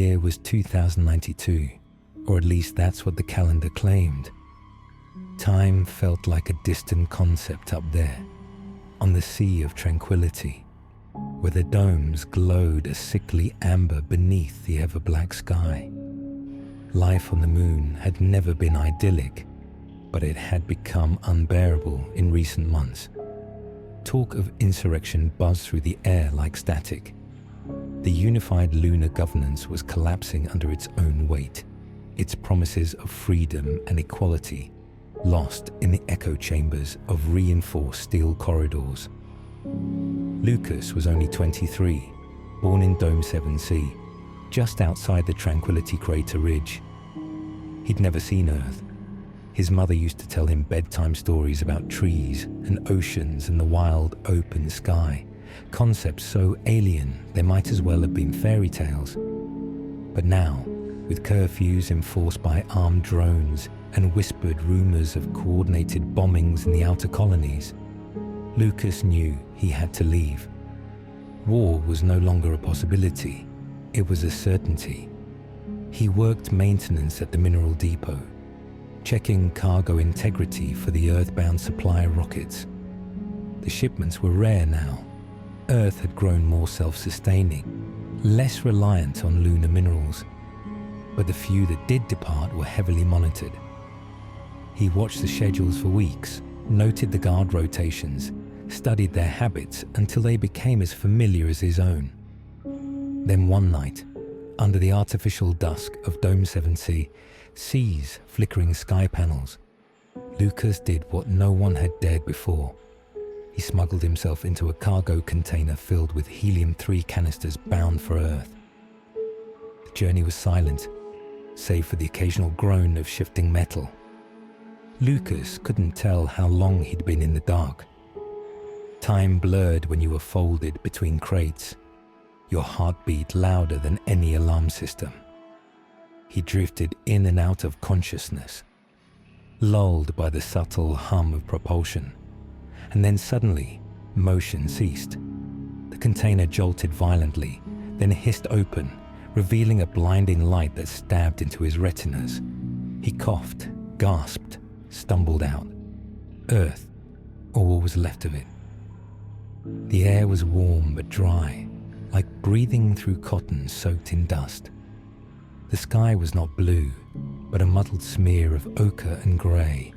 year was 2092, or at least that's what the calendar claimed. Time felt like a distant concept up there, on the Sea of Tranquility, where the domes glowed a sickly amber beneath the ever-black sky. Life on the moon had never been idyllic, but it had become unbearable in recent months. Talk of insurrection buzzed through the air like static. The unified lunar governance was collapsing under its own weight, its promises of freedom and equality lost in the echo chambers of reinforced steel corridors. Lukas was only 23, born in Dome 7C, just outside the Tranquility Crater Ridge. He'd never seen Earth. His mother used to tell him bedtime stories about trees and oceans and the wild open sky, concepts so alien they might as well have been fairy tales. But now, with curfews enforced by armed drones and whispered rumors of coordinated bombings in the outer colonies, Lukas knew he had to leave. War was no longer a possibility, it was a certainty. He worked maintenance at the mineral depot, checking cargo integrity for the Earthbound supply rockets. The shipments were rare now. Earth had grown more self-sustaining, less reliant on lunar minerals. But the few that did depart were heavily monitored. He watched the schedules for weeks, noted the guard rotations, studied their habits until they became as familiar as his own. Then one night, under the artificial dusk of Dome 7C, seas flickering sky panels, Lukas did what no one had dared before. He smuggled himself into a cargo container filled with helium-3 canisters bound for Earth. The journey was silent, save for the occasional groan of shifting metal. Lukas couldn't tell how long he'd been in the dark. Time blurred when you were folded between crates, your heartbeat louder than any alarm system. He drifted in and out of consciousness, lulled by the subtle hum of propulsion, and then suddenly, motion ceased. The container jolted violently, then hissed open, revealing a blinding light that stabbed into his retinas. He coughed, gasped, stumbled out. Earth, or what was left of it. The air was warm but dry, like breathing through cotton soaked in dust. The sky was not blue, but a muddled smear of ochre and grey,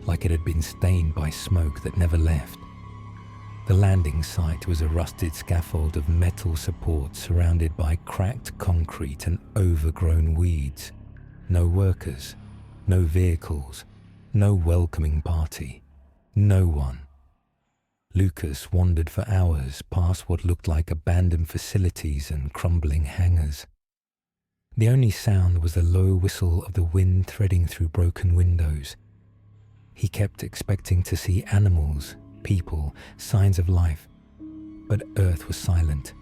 like it had been stained by smoke that never left. The landing site was a rusted scaffold of metal support surrounded by cracked concrete and overgrown weeds. No workers, no vehicles, no welcoming party, no one. Lukas wandered for hours past what looked like abandoned facilities and crumbling hangars. The only sound was the low whistle of the wind threading through broken windows. He kept expecting to see animals, people, signs of life, but Earth was silent.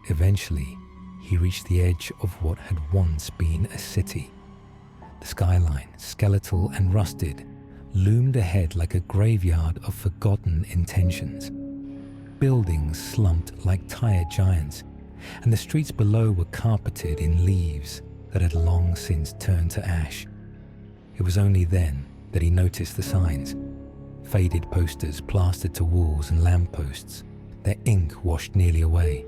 Eventually, he reached the edge of what had once been a city. The skyline, skeletal and rusted, loomed ahead like a graveyard of forgotten intentions. Buildings slumped like tired giants, and the streets below were carpeted in leaves that had long since turned to ash. It was only then that he noticed the signs. Faded posters plastered to walls and lampposts, their ink washed nearly away.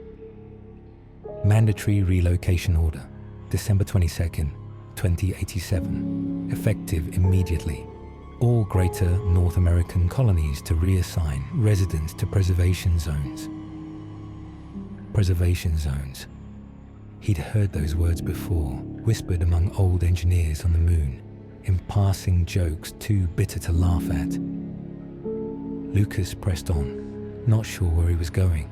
Mandatory relocation order, December 22nd, 2087, effective immediately. All greater North American colonies to reassign residents to preservation zones. Preservation zones. He'd heard those words before, whispered among old engineers on the moon, in passing jokes too bitter to laugh at. Lukas pressed on, not sure where he was going,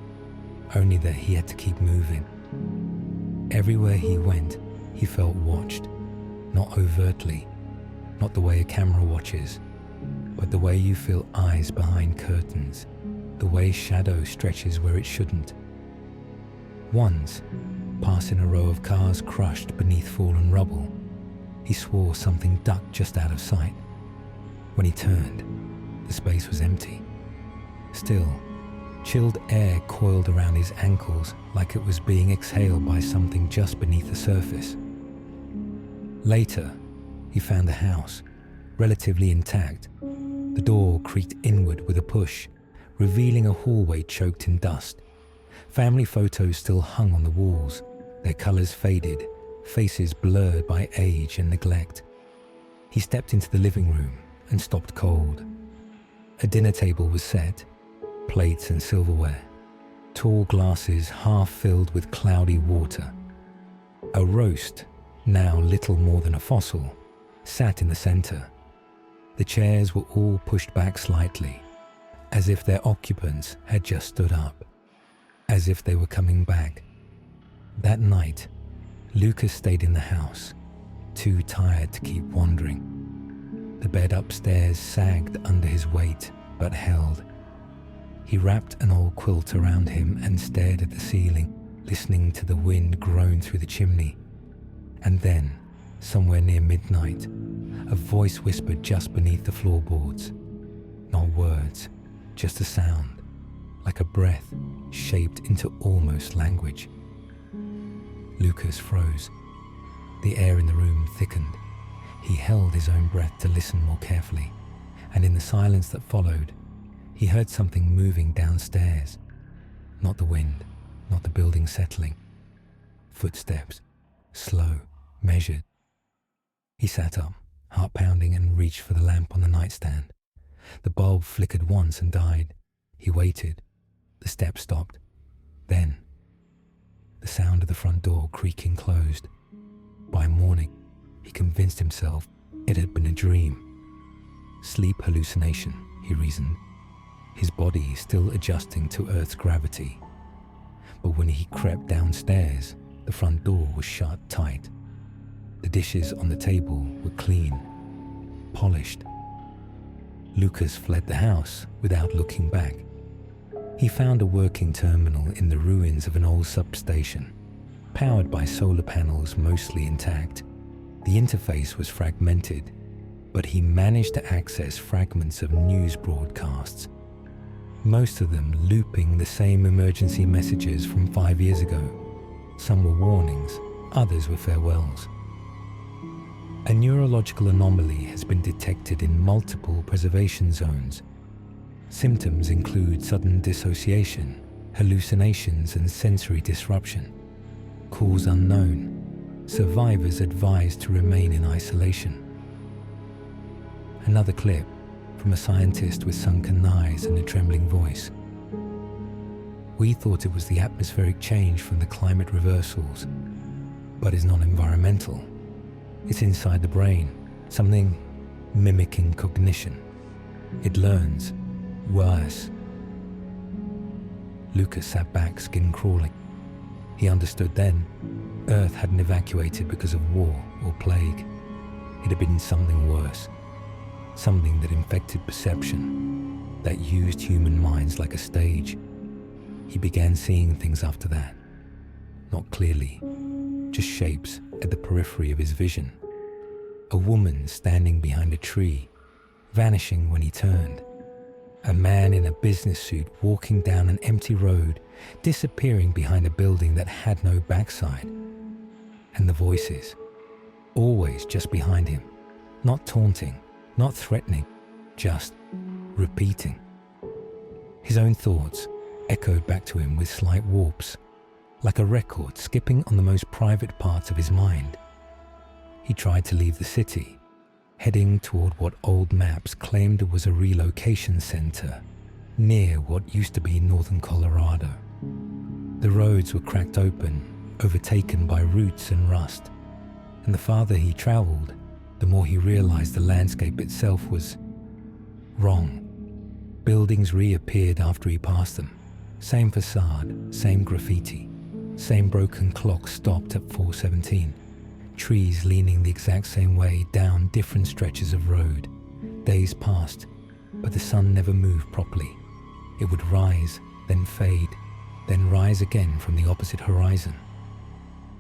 only that he had to keep moving. Everywhere he went, he felt watched, not overtly, not the way a camera watches, but the way you feel eyes behind curtains, the way shadow stretches where it shouldn't. Once, passing a row of cars crushed beneath fallen rubble, he swore something ducked just out of sight. When he turned, the space was empty. Still, Chilled air coiled around his ankles like it was being exhaled by something just beneath the surface. Later, he found the house, relatively intact. The door creaked inward with a push, revealing a hallway choked in dust. Family photos still hung on the walls, their colors faded, faces blurred by age and neglect. He stepped into the living room and stopped cold. A dinner table was set, plates and silverware, tall glasses half filled with cloudy water. A roast, now little more than a fossil, sat in the center. The chairs were all pushed back slightly, as if their occupants had just stood up, as if they were coming back. That night, Lukas stayed in the house, too tired to keep wandering. The bed upstairs sagged under his weight, but held. He wrapped an old quilt around him and stared at the ceiling, listening to the wind groan through the chimney. And then, somewhere near midnight, a voice whispered just beneath the floorboards. Not words, just a sound, like a breath shaped into almost language. Lukas froze. The air in the room thickened. He held his own breath to listen more carefully, and in the silence that followed, he heard something moving downstairs. Not the wind, not the building settling. Footsteps, slow, measured. He sat up, heart pounding, and reached for the lamp on the nightstand. The bulb flickered once and died. He waited. The steps stopped. Then, the sound of the front door creaking closed. By morning, he convinced himself it had been a dream. Sleep hallucination, he reasoned. His body still adjusting to Earth's gravity. But when he crept downstairs, the front door was shut tight. The dishes on the table were clean, polished. Lukas fled the house without looking back. He found a working terminal in the ruins of an old substation, powered by solar panels mostly intact. The interface was fragmented, but he managed to access fragments of news broadcasts, most of them looping the same emergency messages from 5 years ago. Some were warnings, others were farewells. A neurological anomaly has been detected in multiple preservation zones. Symptoms include sudden dissociation, hallucinations, and sensory disruption. Cause unknown. Survivors advised to remain in isolation. Another clip from a scientist with sunken eyes and a trembling voice. We thought it was the atmospheric change from the climate reversals, but it's not environmental. It's inside the brain, something mimicking cognition. It learns, worse. Lukas sat back, skin crawling. He understood then. Earth hadn't evacuated because of war or plague. It had been something worse. Something that infected perception, that used human minds like a stage. He began seeing things after that. Not clearly, just shapes at the periphery of his vision. A woman standing behind a tree, vanishing when he turned. A man in a business suit walking down an empty road, disappearing behind a building that had no backside. And the voices, always just behind him, not taunting, not threatening, just repeating. His own thoughts echoed back to him with slight warps, like a record skipping on the most private parts of his mind. He tried to leave the city, heading toward what old maps claimed was a relocation center near what used to be northern Colorado. The roads were cracked open, overtaken by roots and rust, and the farther he traveled, the more he realized the landscape itself was wrong. Buildings reappeared after he passed them. Same facade, same graffiti, same broken clock stopped at 4:17. Trees leaning the exact same way down different stretches of road. Days passed, but the sun never moved properly. It would rise, then fade, then rise again from the opposite horizon.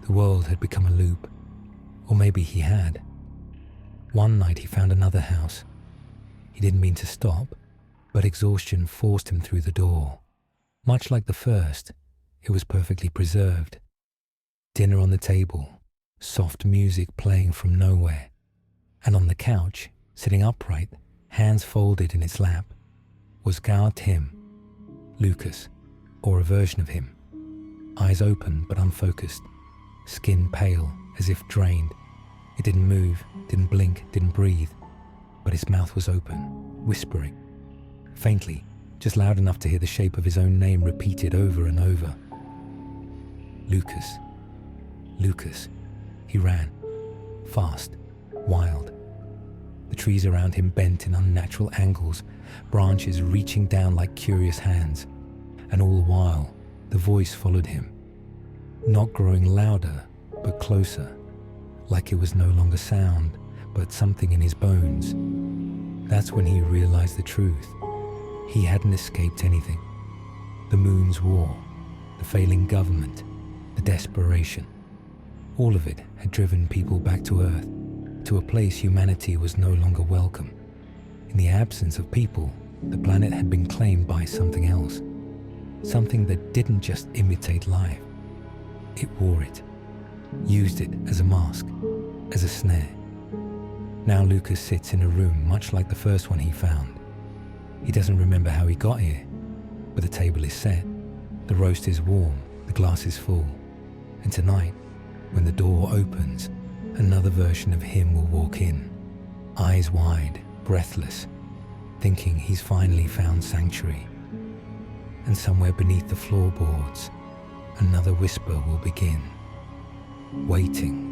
The world had become a loop, or maybe he had. One night he found another house. He didn't mean to stop, but exhaustion forced him through the door. Much like the first, it was perfectly preserved. Dinner on the table, soft music playing from nowhere, and on the couch, sitting upright, hands folded in its lap, was garbed him, Lukas, or a version of him, eyes open but unfocused, skin pale as if drained. It didn't move, didn't blink, didn't breathe, but his mouth was open, whispering, faintly, just loud enough to hear the shape of his own name repeated over and over. Lukas. Lukas. He ran, fast, wild. The trees around him bent in unnatural angles, branches reaching down like curious hands, and all the while, the voice followed him, not growing louder, but closer, like it was no longer sound, but something in his bones. That's when he realized the truth. He hadn't escaped anything. The moon's war, the failing government, the desperation. All of it had driven people back to Earth, to a place humanity was no longer welcome. In the absence of people, the planet had been claimed by something else. Something that didn't just imitate life. It wore it, used it as a mask, as a snare. Now Lukas sits in a room much like the first one he found. He doesn't remember how he got here, but the table is set, the roast is warm, the glass is full, and tonight, when the door opens, another version of him will walk in, eyes wide, breathless, thinking he's finally found sanctuary. And somewhere beneath the floorboards, another whisper will begin, waiting